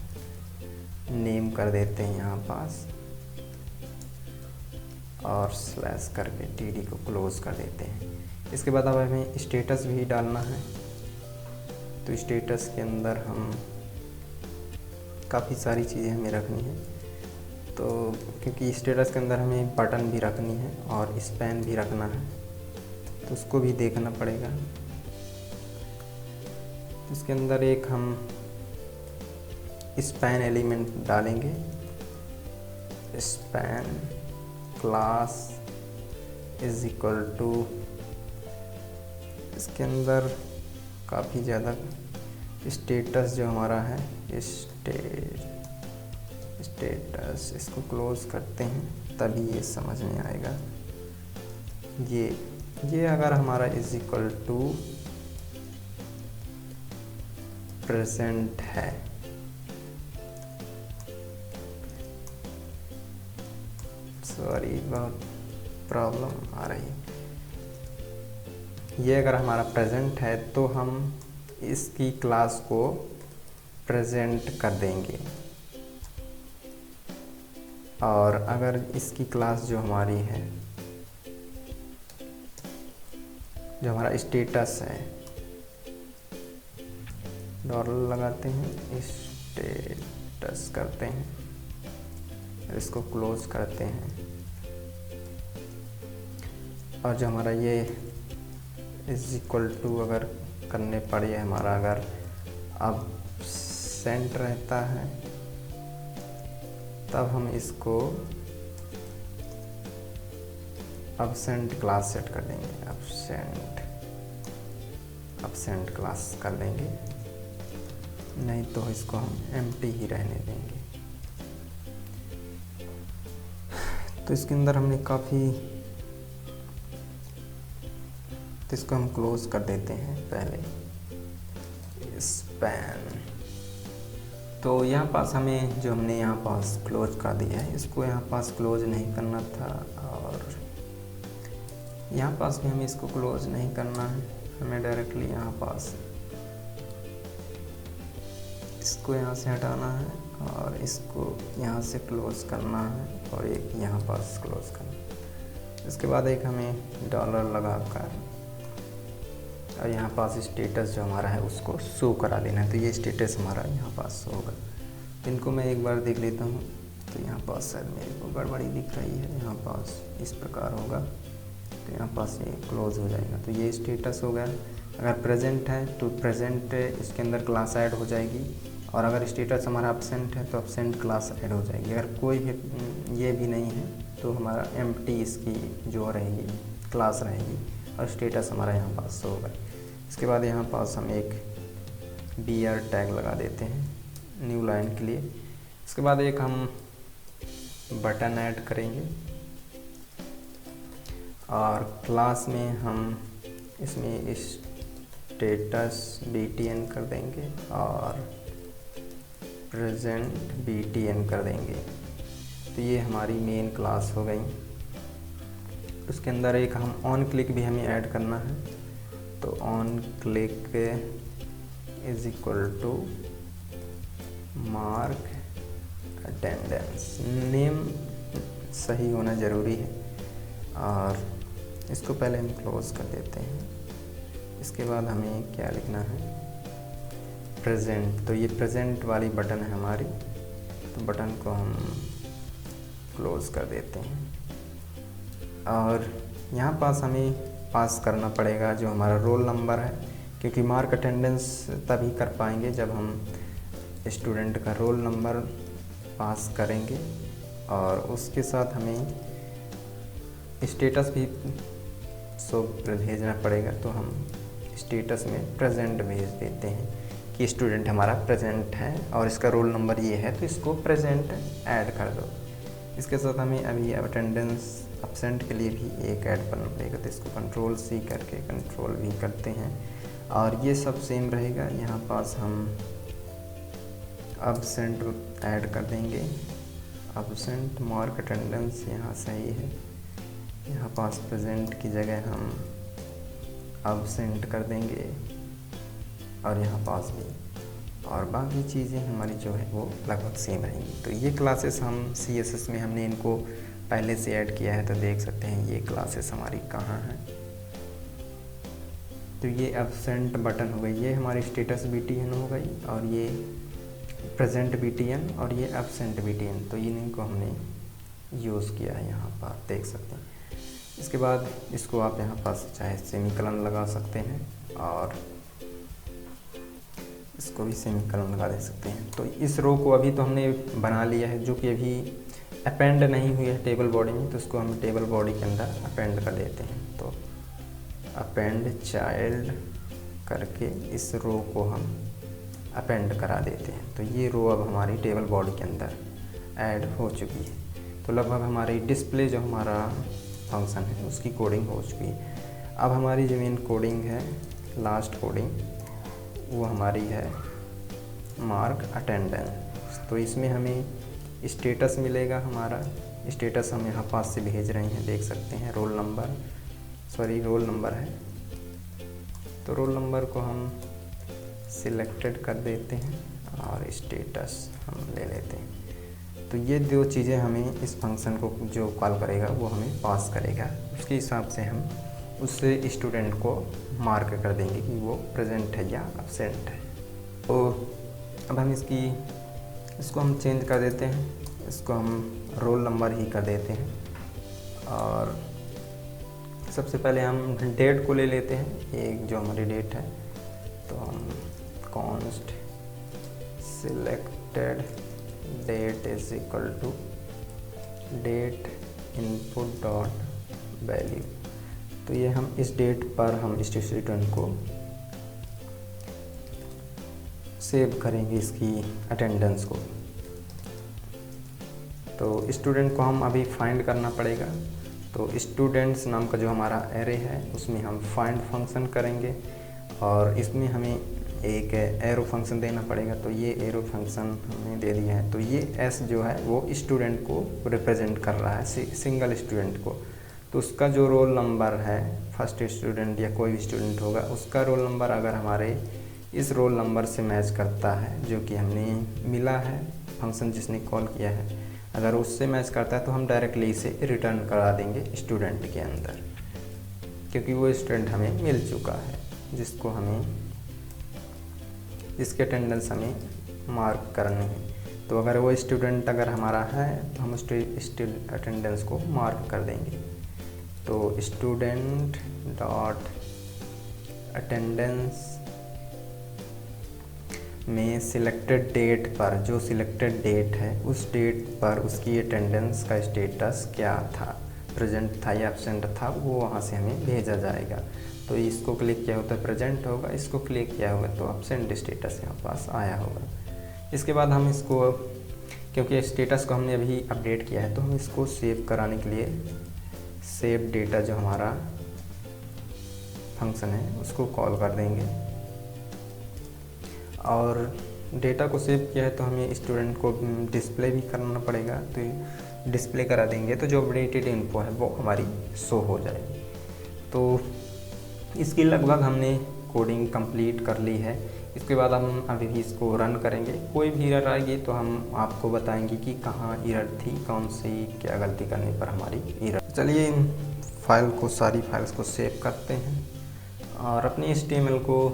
नेम कर देते हैं यहाँ पास और स्लैश करके टीडी को क्लोज कर देते हैं। इसके बाद अब हमें स्टेटस भी डालना है, तो स्टेटस के अंदर हम काफ़ी सारी चीज़ें हमें रखनी है, तो क्योंकि स्टेटस के अंदर हमें बटन भी रखनी है और स्पैन भी रखना है, तो उसको भी देखना पड़ेगा। इसके अंदर एक हम स्पैन एलिमेंट डालेंगे, span class is equal to, इसके अंदर काफ़ी ज़्यादा स्टेटस जो हमारा है स्टेटस, इसको क्लोज करते हैं तभी ये समझ में आएगा। ये अगर हमारा इज इक्वल टू प्रेजेंट है, सॉरी बहुत प्रॉब्लम आ रही है, ये अगर हमारा प्रेजेंट है तो हम इसकी क्लास को प्रेजेंट कर देंगे। और अगर इसकी क्लास जो हमारी है, जो हमारा स्टेटस है, डॉलर लगाते हैं, स्टेटस करते हैं, इसको क्लोज करते हैं। और जो हमारा ये इज इक्वल टू अगर करने पड़े हमारा, अगर अब सेंट रहता है तब हम इसको absent क्लास सेट कर देंगे, absent क्लास कर देंगे, नहीं तो इसको हम empty ही रहने देंगे। तो इसके अंदर हमने काफ़ी, तो इसको हम क्लोज कर देते हैं पहले स्पैन। तो यहाँ पास हमें जो हमने यहाँ पास क्लोज कर दिया है, इसको यहाँ पास क्लोज नहीं करना था और यहाँ पास भी हमें इसको क्लोज नहीं करना है, हमें डायरेक्टली यहाँ पास इसको यहाँ से हटाना है और इसको यहाँ से क्लोज करना है और एक यहाँ पास क्लोज करना है। इसके बाद एक हमें डॉलर लगाकर और यहाँ पास स्टेटस जो हमारा है उसको शो करा देना है, तो ये स्टेटस हमारा यहाँ पास होगा। इनको मैं एक बार देख लेता हूँ, तो यहाँ पास शायद मेरे को गड़बड़ी दिख रही है, यहाँ पास इस प्रकार होगा, तो यहाँ पास ये क्लोज हो जाएगा। तो ये स्टेटस हो गया। अगर प्रेजेंट है तो प्रेजेंट इसके अंदर क्लास ऐड हो जाएगी, और अगर स्टेटस हमारा एब्सेंट है तो एब्सेंट क्लास ऐड हो जाएगी। अगर कोई भी ये भी नहीं है तो हमारा एम्प्टी इसकी जो रहेगी क्लास रहेगी और स्टेटस हमारा यहाँ पास होगा। इसके बाद यहाँ पास हम एक BR टैग लगा देते हैं न्यू लाइन के लिए। इसके बाद एक हम बटन ऐड करेंगे, और क्लास में हम इसमें स्टेटस BTN कर देंगे और प्रेजेंट BTN कर देंगे। तो ये हमारी मेन क्लास हो गई। उसके अंदर एक हम ऑन क्लिक भी हमें ऐड करना है। तो on click is equal to mark attendance. Name सही होना ज़रूरी है और इसको पहले हम क्लोज कर देते हैं। इसके बाद हमें क्या लिखना है, प्रेजेंट। तो ये प्रेजेंट वाली बटन है हमारी, तो बटन को हम क्लोज कर देते हैं। और यहाँ पास हमें पास करना पड़ेगा जो हमारा रोल नंबर है, क्योंकि मार्क अटेंडेंस तभी कर पाएंगे जब हम स्टूडेंट का रोल नंबर पास करेंगे। और उसके साथ हमें स्टेटस भी भेजना पड़ेगा। तो हम स्टेटस में प्रेजेंट भेज देते हैं कि स्टूडेंट हमारा प्रेजेंट है और इसका रोल नंबर ये है, तो इसको प्रेजेंट ऐड कर दो। इसके साथ हमें अभी अटेंडेंस एब्सेंट के लिए भी एक ऐड करना पड़ेगा, तो इसको Ctrl+C करके कंट्रोल भी करते हैं और ये सब सेम रहेगा। यहाँ पास हम एब्सेंट ऐड कर देंगे, एब्सेंट मार्क अटेंडेंस यहाँ सही है। यहाँ पास प्रेजेंट की जगह हम एब्सेंट कर देंगे और यहाँ पास भी, और बाकी चीज़ें हमारी जो है वो लगभग सेम रहेंगी। तो ये क्लासेस हम CSS में हमने इनको पहले से ऐड किया है, तो देख सकते हैं ये क्लासेस हमारी कहाँ हैं। तो ये एब्सेंट बटन हो गई, ये हमारी स्टेटस BTN हो गई, और ये प्रेजेंट BTN और ये एब्सेंट BTN। तो इनको हमने यूज़ किया है, यहाँ पर देख सकते हैं। इसके बाद इसको आप यहाँ पास चाहे सेमीकोलन लगा सकते हैं और इसको भी सेमीकोलन लगा दे सकते हैं। तो इस रो को अभी तो हमने बना लिया है, जो कि अभी अपेंड नहीं हुई है टेबल बॉडी में, तो इसको हम टेबल बॉडी के अंदर अपेंड कर देते हैं। तो अपेंड चाइल्ड करके इस रो को हम अपेंड करा देते हैं। तो ये रो अब हमारी टेबल बॉडी के अंदर ऐड हो चुकी है। तो लगभग हमारी डिस्प्ले जो हमारा फंक्शन है उसकी कोडिंग हो चुकी है। अब हमारी जो मेन कोडिंग है, लास्ट कोडिंग, वो हमारी है मार्क अटेंडेंस। तो इसमें हमें स्टेटस मिलेगा, हमारा स्टेटस हम यहाँ पास से भेज रहे हैं, देख सकते हैं रोल नंबर है। तो रोल नंबर को हम सिलेक्टेड कर देते हैं और स्टेटस हम ले लेते हैं। तो ये दो चीज़ें हमें इस फंक्शन को जो कॉल करेगा वो हमें पास करेगा। उसके हिसाब से हम उससे स्टूडेंट को मार्क कर देंगे कि वो प्रेजेंट है या एब्सेंट है। तो अब हम इसको हम चेंज कर देते हैं, इसको हम रोल नंबर ही कर देते हैं। और सबसे पहले हम डेट को ले लेते हैं, एक जो हमारी डेट है। तो हम const selected date is equal to date input dot value. तो ये हम इस डेट पर हम स्टूडेंट को सेव करेंगे इसकी अटेंडेंस को। तो स्टूडेंट को हम अभी फाइंड करना पड़ेगा। तो स्टूडेंट्स नाम का जो हमारा एरे है उसमें हम फाइंड फंक्शन करेंगे और इसमें हमें एक एरो फंक्शन देना पड़ेगा। तो ये एरो फंक्शन हमने दे दिया है। तो ये एस जो है वो स्टूडेंट को रिप्रेजेंट कर रहा है, सिंगल स्टूडेंट को। तो उसका जो रोल नंबर है, फर्स्ट स्टूडेंट या कोई भी स्टूडेंट होगा, उसका रोल नंबर अगर हमारे इस रोल नंबर से मैच करता है जो कि हमने मिला है, फंक्शन जिसने कॉल किया है, अगर उससे मैच करता है तो हम डायरेक्टली इसे रिटर्न करा देंगे स्टूडेंट के अंदर, क्योंकि वो स्टूडेंट हमें मिल चुका है जिसकी अटेंडेंस हमें मार्क करनी है। तो अगर वो स्टूडेंट अगर हमारा है तो हम अटेंडेंस को मार्क कर देंगे। तो स्टूडेंट डॉट अटेंडेंस में सिलेक्टेड डेट पर, जो सिलेक्टेड डेट है उस डेट पर उसकी अटेंडेंस का स्टेटस क्या था, प्रेजेंट था या एब्सेंट था, वो वहाँ से हमें भेजा जाएगा। तो इसको क्लिक किया होता है प्रेजेंट होगा, इसको क्लिक किया होगा तो एब्सेंट स्टेटस यहाँ पास आया होगा। इसके बाद हम इसको, क्योंकि स्टेटस को हमने अभी अपडेट किया है, तो हम इसको सेव कराने के लिए सेव डेटा जो हमारा फंक्शन है उसको कॉल कर देंगे। और डेटा को सेव किया है तो हमें स्टूडेंट को डिस्प्ले भी करना पड़ेगा, तो डिस्प्ले करा देंगे तो जो अपडेटेड इन्फो है वो हमारी शो हो जाएगी। तो इसकी लगभग हमने कोडिंग कंप्लीट कर ली है। इसके बाद हम अभी भी इसको रन करेंगे। कोई भी एरर आएगी तो हम आपको बताएंगे कि कहाँ एरर थी, कौन सी क्या गलती करने पर हमारी एरर। चलिए इन फाइल को, सारी फाइल्स को सेव करते हैं और अपनी HTML को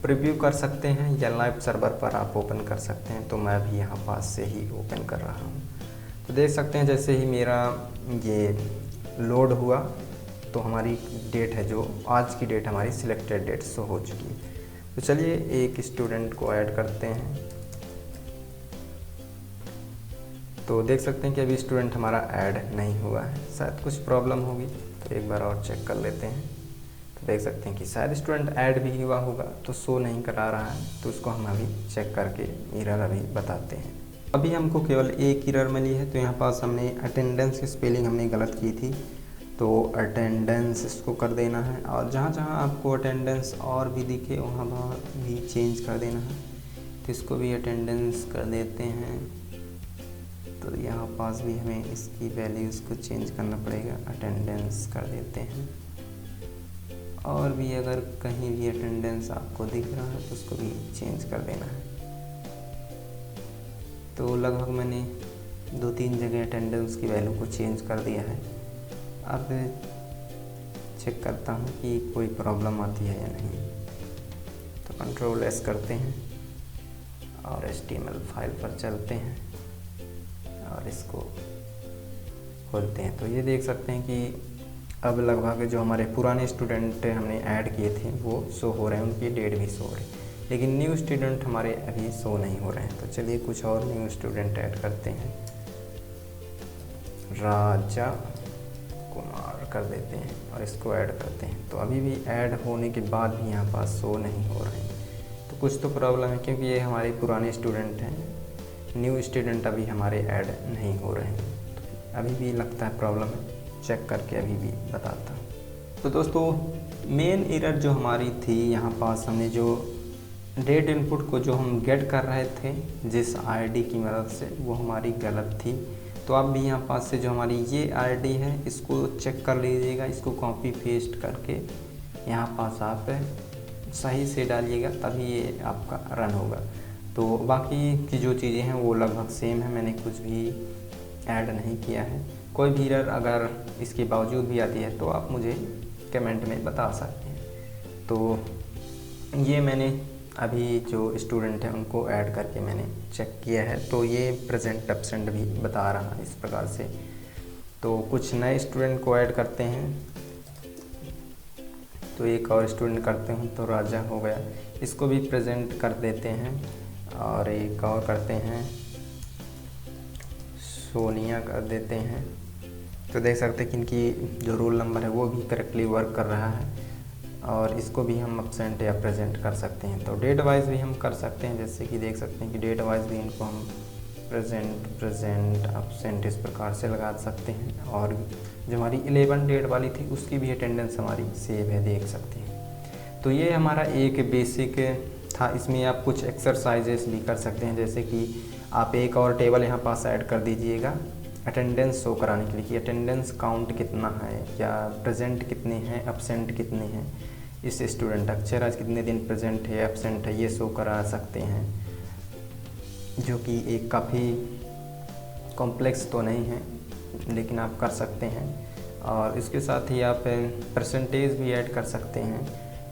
प्रीव्यू कर सकते हैं या लाइव सर्वर पर आप ओपन कर सकते हैं। तो मैं भी यहाँ पास से ही ओपन कर रहा हूँ। तो देख सकते हैं जैसे ही मेरा ये लोड हुआ तो हमारी डेट है, जो आज की डेट हमारी सिलेक्टेड डेट शो हो चुकी है। तो चलिए एक स्टूडेंट को ऐड करते हैं। तो देख सकते हैं कि अभी स्टूडेंट हमारा ऐड नहीं हुआ है, शायद कुछ प्रॉब्लम होगी। तो एक बार और चेक कर लेते हैं। तो देख सकते हैं कि शायद स्टूडेंट ऐड भी हुआ होगा तो शो नहीं करा रहा है। तो उसको हम अभी चेक करके एरर अभी बताते हैं। अभी हमको केवल एक एरर मिली है। तो यहाँ पास हमने अटेंडेंस की स्पेलिंग हमने गलत की थी, तो अटेंडेंस इसको कर देना है। और जहाँ जहाँ आपको अटेंडेंस और भी दिखे वहाँ भी चेंज कर देना है। तो इसको भी अटेंडेंस कर देते हैं। तो यहाँ पास भी हमें इसकी वैल्यूज़ को चेंज करना पड़ेगा, अटेंडेंस कर देते हैं। और भी अगर कहीं भी अटेंडेंस आपको दिख रहा है तो उसको भी चेंज कर देना है। तो लगभग मैंने 2-3 जगह अटेंडेंस की वैल्यू को चेंज कर दिया है। अब चेक करता हूँ कि कोई प्रॉब्लम आती है या नहीं। तो Ctrl+S करते हैं और HTML फाइल पर चलते हैं और इसको खोलते हैं। तो ये देख सकते हैं कि अब लगभग जो हमारे पुराने स्टूडेंट हमने ऐड किए थे वो शो हो रहे हैं, उनकी डेट भी शो हो रही है, लेकिन न्यू स्टूडेंट हमारे अभी शो नहीं हो रहे हैं। तो चलिए कुछ और न्यू स्टूडेंट ऐड करते हैं। राजा कुमार कर देते हैं और इसको ऐड करते हैं। तो अभी भी ऐड होने के बाद भी यहाँ पास शो नहीं हो रहे हैं। तो कुछ तो प्रॉब्लम है, क्योंकि ये हमारे पुराने स्टूडेंट हैं, न्यू स्टूडेंट अभी हमारे ऐड नहीं हो रहे हैं। तो अभी भी लगता है प्रॉब्लम है, चेक करके अभी भी बताता हूँ। तो दोस्तों मेन एरर जो हमारी थी, यहाँ पास हमने जो डेट इनपुट को जो हम गेट कर रहे थे जिस आईडी की मदद से, वो हमारी गलत थी। तो आप भी यहाँ पास से जो हमारी ये आईडी है इसको चेक कर लीजिएगा, इसको कॉपी पेस्ट करके यहाँ पास आप सही से डालिएगा, तभी ये आपका रन होगा। तो बाकी की जो चीज़ें हैं वो लगभग सेम है, मैंने कुछ भी ऐड नहीं किया है। कोई भी एरर अगर इसके बावजूद भी आती है तो आप मुझे कमेंट में बता सकते हैं। तो ये मैंने अभी जो स्टूडेंट हैं उनको ऐड करके मैंने चेक किया है, तो ये प्रेजेंट एब्सेंट भी बता रहा है इस प्रकार से। तो कुछ नए स्टूडेंट को ऐड करते हैं। तो एक और स्टूडेंट करते हैं, तो राजा हो गया, इसको भी प्रेजेंट कर देते हैं। और एक और करते हैं, सोनिया कर देते हैं। तो देख सकते हैं कि इनकी जो रोल नंबर है वो भी करेक्टली वर्क कर रहा है। और इसको भी हम एब्सेंट या प्रेजेंट कर सकते हैं। तो डेट वाइज भी हम कर सकते हैं, जैसे कि देख सकते हैं कि डेट वाइज भी इनको हम प्रेजेंट एब्सेंट इस प्रकार से लगा सकते हैं। और जो हमारी 11 डेट वाली थी उसकी भी अटेंडेंस हमारी सेव है, देख सकते हैं। तो ये हमारा एक बेसिक था। इसमें आप कुछ एक्सरसाइजेस भी कर सकते हैं, जैसे कि आप एक और टेबल यहाँ पास ऐड कर दीजिएगा अटेंडेंस शो कराने के लिए कि अटेंडेंस काउंट कितना है, या प्रेजेंट कितने हैं, एब्सेंट कितने हैं, इस स्टूडेंट अक्षर आज कितने दिन प्रेजेंट है, एब्सेंट है, ये शो करा सकते हैं। जो कि एक काफ़ी कॉम्प्लेक्स तो नहीं है, लेकिन आप कर सकते हैं। और इसके साथ ही आप परसेंटेज भी ऐड कर सकते हैं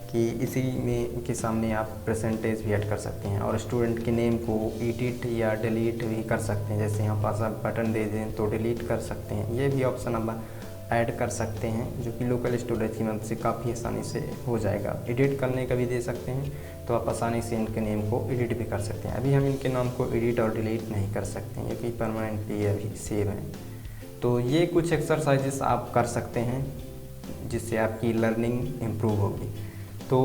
कि इसी में के सामने आप परसेंटेज भी ऐड कर सकते हैं। और स्टूडेंट के नेम को एडिट या डिलीट भी कर सकते हैं, जैसे यहाँ पास आप बटन दे दें तो डिलीट कर सकते हैं। ये भी ऑप्शन आप ऐड कर सकते हैं, जो कि लोकल स्टोरेज की मदद से काफ़ी आसानी से हो जाएगा। एडिट करने का भी दे सकते हैं, तो आप आसानी से इनके नेम को एडिट भी कर सकते हैं। अभी हम इनके नाम को एडिट और डिलीट नहीं कर सकते हैं, क्योंकि परमानेंटली अभी सेव है। तो ये कुछ एक्सरसाइजेस आप कर सकते हैं जिससे आपकी लर्निंग इम्प्रूव होगी। तो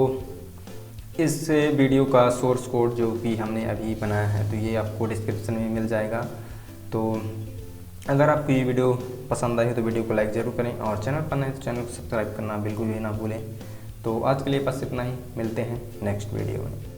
इस वीडियो का सोर्स कोड जो भी हमने अभी बनाया है, तो ये आपको डिस्क्रिप्शन में मिल जाएगा। तो अगर आपको ये वीडियो पसंद आई हो तो वीडियो को लाइक ज़रूर करें, और चैनल पर नए तो चैनल को सब्सक्राइब करना बिल्कुल भी ना भूलें। तो आज के लिए बस इतना ही, मिलते हैं नेक्स्ट वीडियो में।